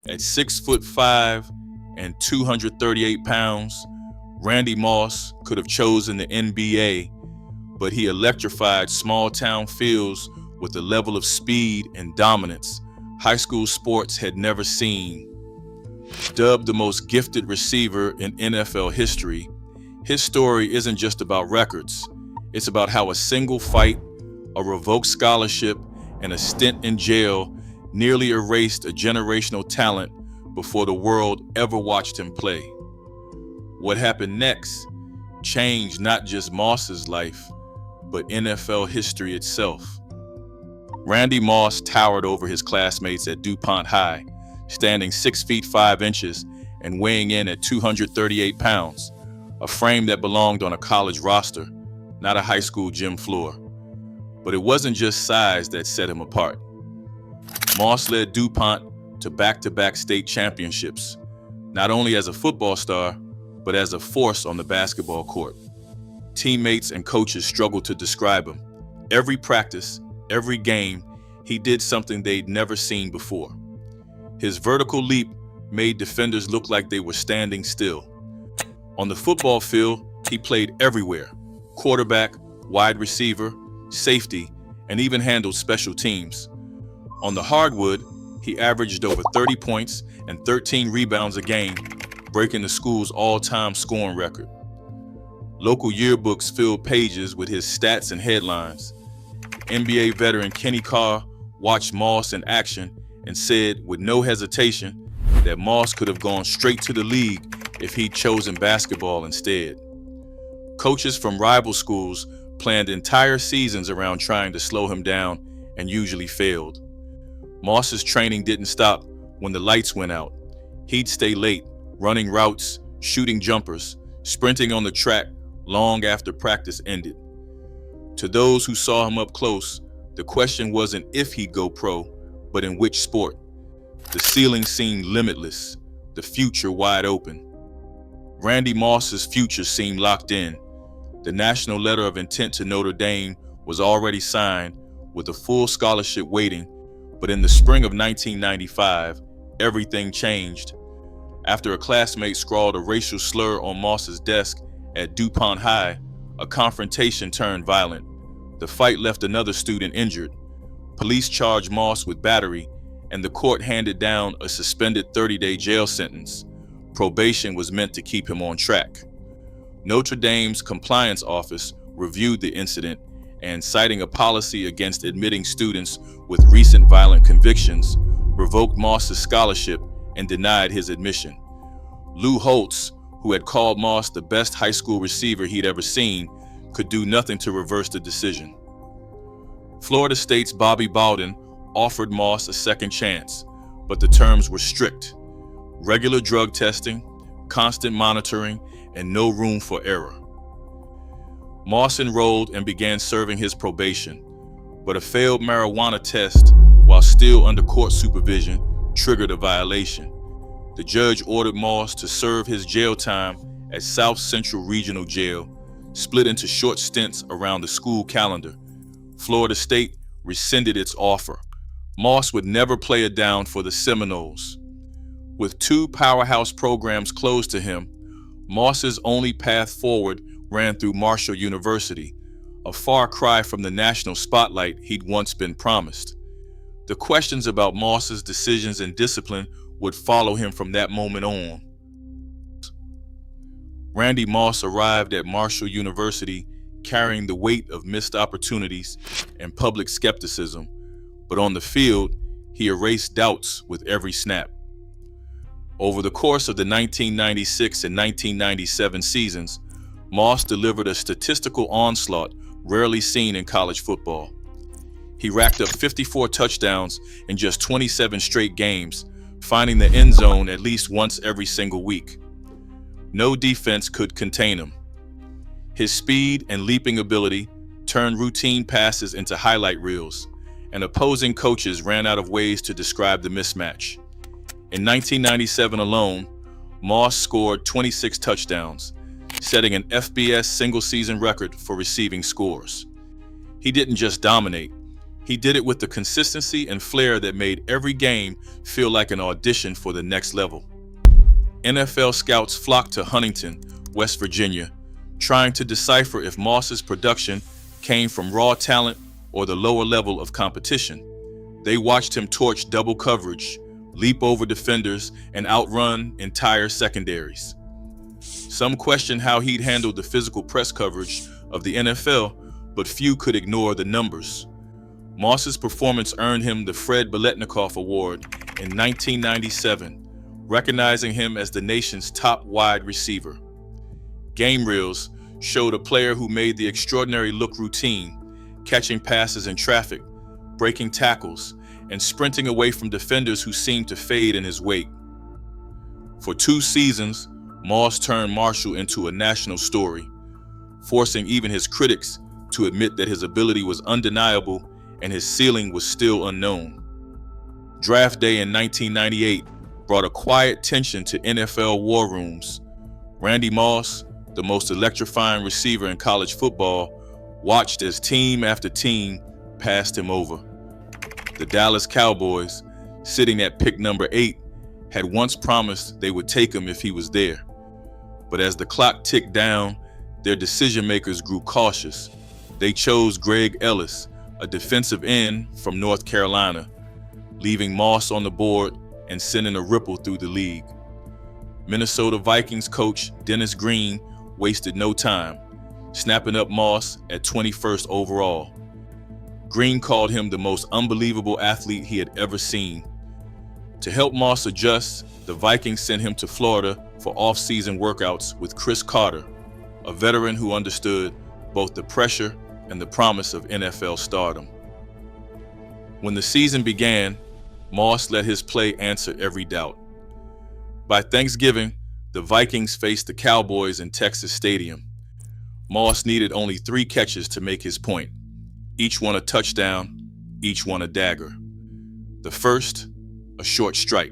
At 6'5" and 238 pounds, Randy Moss could have chosen the NBA, but he electrified small town fields with a level of speed and dominance high school sports had never seen. Dubbed the most gifted receiver in NFL history, his story isn't just about records. It's about how a single fight, a revoked scholarship, and a stint in jail nearly erased a generational talent before the world ever watched him play. What happened next changed not just Moss's life, but NFL history itself. Randy Moss towered over his classmates at DuPont High, standing 6 feet 5 inches and weighing in at 238 pounds, a frame that belonged on a college roster, not a high school gym floor. But it wasn't just size that set him apart. Moss led DuPont to back-to-back state championships, not only as a football star, but as a force on the basketball court. Teammates and coaches struggled to describe him. Every practice, every game, he did something they'd never seen before. His vertical leap made defenders look like they were standing still. On the football field, he played everywhere: quarterback, wide receiver, safety, and even handled special teams. On the hardwood, he averaged over 30 points and 13 rebounds a game, breaking the school's all-time scoring record. Local yearbooks filled pages with his stats and headlines. NBA veteran Kenny Carr watched Moss in action and said with no hesitation that Moss could have gone straight to the league if he'd chosen basketball instead. Coaches from rival schools planned entire seasons around trying to slow him down and usually failed. Moss's training didn't stop when the lights went out. He'd stay late, running routes, shooting jumpers, sprinting on the track long after practice ended. To those who saw him up close, the question wasn't if he'd go pro, but in which sport. The ceiling seemed limitless, the future wide open. Randy Moss's future seemed locked in. The national letter of intent to Notre Dame was already signed, with a full scholarship waiting, but in the spring of 1995, everything changed. After a classmate scrawled a racial slur on Moss's desk at DuPont High, a confrontation turned violent. The fight left another student injured. Police charged Moss with battery, and the court handed down a suspended 30-day jail sentence. Probation was meant to keep him on track. Notre Dame's compliance office reviewed the incident and, citing a policy against admitting students with recent violent convictions, revoked Moss's scholarship and denied his admission. Lou Holtz, who had called Moss the best high school receiver he'd ever seen, could do nothing to reverse the decision. Florida State's Bobby Bowden offered Moss a second chance, but the terms were strict: regular drug testing, constant monitoring, and no room for error. Moss enrolled and began serving his probation, but a failed marijuana test, while still under court supervision, triggered a violation. The judge ordered Moss to serve his jail time at South Central Regional Jail, split into short stints around the school calendar. Florida State rescinded its offer. Moss would never play it down for the Seminoles. With two powerhouse programs closed to him, Moss's only path forward ran through Marshall University, a far cry from the national spotlight he'd once been promised. The questions about Moss's decisions and discipline would follow him from that moment on. Randy Moss arrived at Marshall University carrying the weight of missed opportunities and public skepticism, but on the field, he erased doubts with every snap. Over the course of the 1996 and 1997 seasons, Moss delivered a statistical onslaught rarely seen in college football. He racked up 54 touchdowns in just 27 straight games, finding the end zone at least once every single week. No defense could contain him. His speed and leaping ability turned routine passes into highlight reels, and opposing coaches ran out of ways to describe the mismatch. In 1997 alone, Moss scored 26 touchdowns, setting an FBS single-season record for receiving scores. He didn't just dominate, He did it with the consistency and flair that made every game feel like an audition for the next level. NFL scouts flocked to Huntington, West Virginia, trying to decipher if Moss's production came from raw talent or the lower level of competition. They watched him torch double coverage, leap over defenders, and outrun entire secondaries. Some questioned how he'd handled the physical press coverage of the NFL, but few could ignore the numbers. Moss's performance earned him the Fred Biletnikoff Award in 1997, recognizing him as the nation's top wide receiver. Game reels showed a player who made the extraordinary look routine, catching passes in traffic, breaking tackles, and sprinting away from defenders who seemed to fade in his wake. For 2 seasons, Moss turned Marshall into a national story, forcing even his critics to admit that his ability was undeniable and his ceiling was still unknown. Draft day in 1998 brought a quiet tension to NFL war rooms. Randy Moss, the most electrifying receiver in college football, watched as team after team passed him over. The Dallas Cowboys, sitting at pick number 8, had once promised they would take him if he was there. But as the clock ticked down, their decision makers grew cautious. They chose Greg Ellis, a defensive end from North Carolina, leaving Moss on the board and sending a ripple through the league. Minnesota Vikings coach Dennis Green wasted no time, snapping up Moss at 21st overall. Green called him the most unbelievable athlete he had ever seen. To help Moss adjust, the Vikings sent him to Florida for off-season workouts with Chris Carter, a veteran who understood both the pressure and the promise of NFL stardom. When the season began, Moss let his play answer every doubt. By Thanksgiving, the Vikings faced the Cowboys in Texas Stadium. Moss needed only 3 catches to make his point. Each one a touchdown, each one a dagger. The first, a short strike.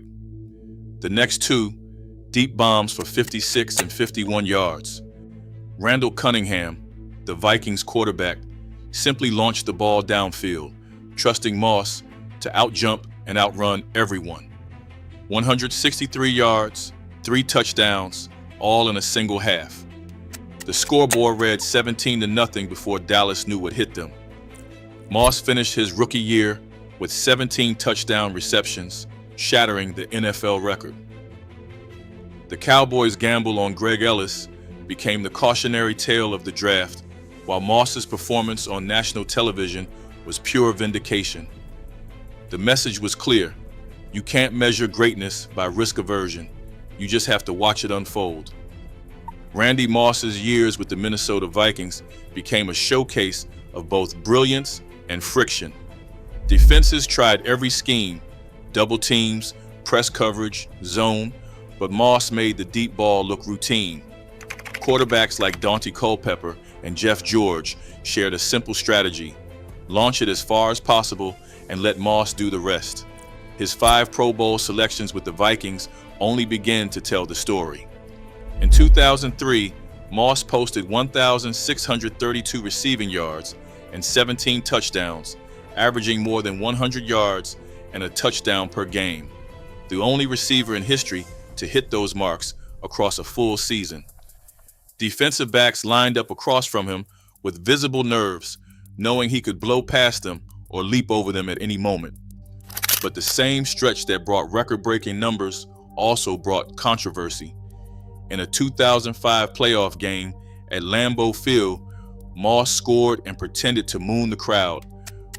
The next 2, deep bombs for 56 and 51 yards. Randall Cunningham, the Vikings quarterback, simply launched the ball downfield, trusting Moss to outjump and outrun everyone. 163 yards, 3 touchdowns, all in a single half. The scoreboard read 17-0 before Dallas knew what hit them. Moss finished his rookie year with 17 touchdown receptions, shattering the NFL record. The Cowboys' gamble on Greg Ellis became the cautionary tale of the draft, while Moss's performance on national television was pure vindication. The message was clear: you can't measure greatness by risk aversion, you just have to watch it unfold. Randy Moss's years with the Minnesota Vikings became a showcase of both brilliance and friction. Defenses tried every scheme: double teams, press coverage, zone, but Moss made the deep ball look routine. Quarterbacks like Dante Culpepper and Jeff George shared a simple strategy: launch it as far as possible and let Moss do the rest. His 5 Pro Bowl selections with the Vikings only began to tell the story. In 2003, Moss posted 1,632 receiving yards and 17 touchdowns, averaging more than 100 yards and a touchdown per game, the only receiver in history to hit those marks across a full season. Defensive backs lined up across from him with visible nerves, knowing he could blow past them or leap over them at any moment. But the same stretch that brought record-breaking numbers also brought controversy. In a 2005 playoff game at Lambeau Field, Moss scored and pretended to moon the crowd,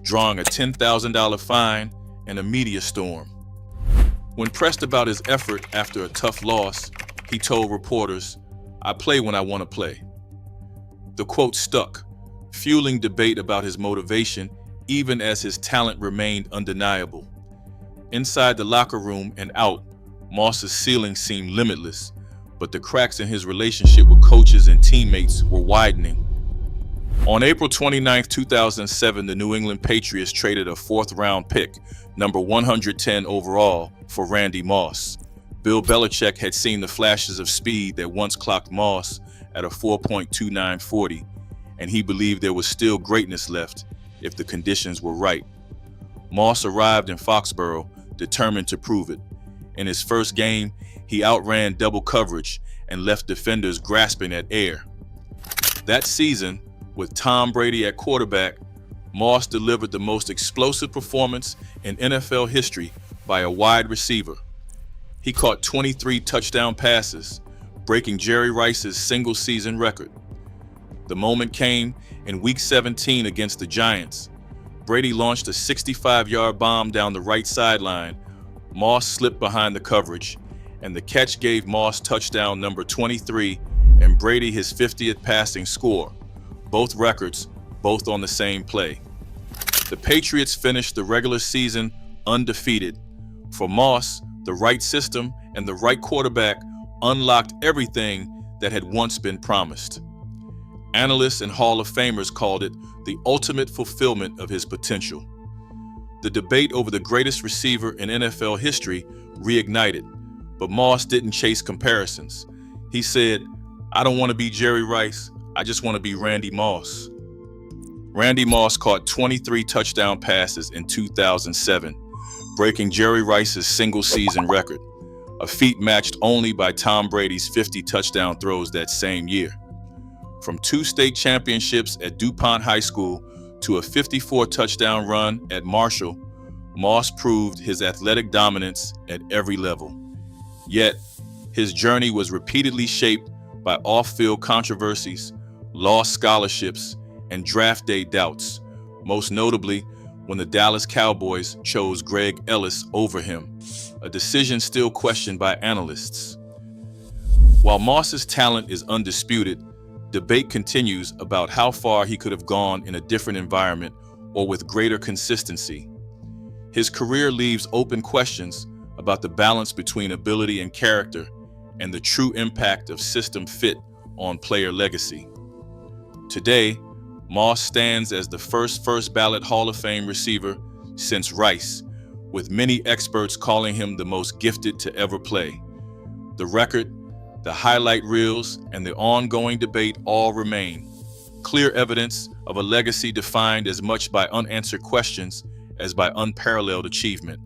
drawing a $10,000 fine and a media storm. When pressed about his effort after a tough loss, he told reporters, "I play when I want to play." The quote stuck, fueling debate about his motivation even as his talent remained undeniable. Inside the locker room and out, Moss's ceiling seemed limitless, but the cracks in his relationship with coaches and teammates were widening. On April 29, 2007, the New England Patriots traded a 4th-round pick, number 110 overall, for Randy Moss. Bill Belichick had seen the flashes of speed that once clocked Moss at a 4.29 40, and he believed there was still greatness left if the conditions were right. Moss arrived in Foxborough, determined to prove it. In his first game, he outran double coverage and left defenders grasping at air. That season, with Tom Brady at quarterback, Moss delivered the most explosive performance in NFL history by a wide receiver. He caught 23 touchdown passes, breaking Jerry Rice's single-season record. The moment came in Week 17 against the Giants. Brady launched a 65-yard bomb down the right sideline. Moss slipped behind the coverage, and the catch gave Moss touchdown number 23 and Brady his 50th passing score, both records, both on the same play. The Patriots finished the regular season undefeated. For Moss, the right system and the right quarterback unlocked everything that had once been promised. Analysts and Hall of Famers called it the ultimate fulfillment of his potential. The debate over the greatest receiver in NFL history reignited, but Moss didn't chase comparisons. He said, "I don't want to be Jerry Rice, I just want to be Randy Moss." Randy Moss caught 23 touchdown passes in 2007, breaking Jerry Rice's single-season record, a feat matched only by Tom Brady's 50 touchdown throws that same year. From 2 state championships at DuPont High School to a 54 touchdown run at Marshall, Moss proved his athletic dominance at every level. Yet, his journey was repeatedly shaped by off-field controversies, lost scholarships, and draft day doubts, most notably when the Dallas Cowboys chose Greg Ellis over him, a decision still questioned by analysts. While Moss's talent is undisputed, debate continues about how far he could have gone in a different environment or with greater consistency. His career leaves open questions about the balance between ability and character and the true impact of system fit on player legacy. Today, Moss stands as the first ballot Hall of Fame receiver since Rice, with many experts calling him the most gifted to ever play. The record, the highlight reels, and the ongoing debate all remain, clear evidence of a legacy defined as much by unanswered questions as by unparalleled achievement.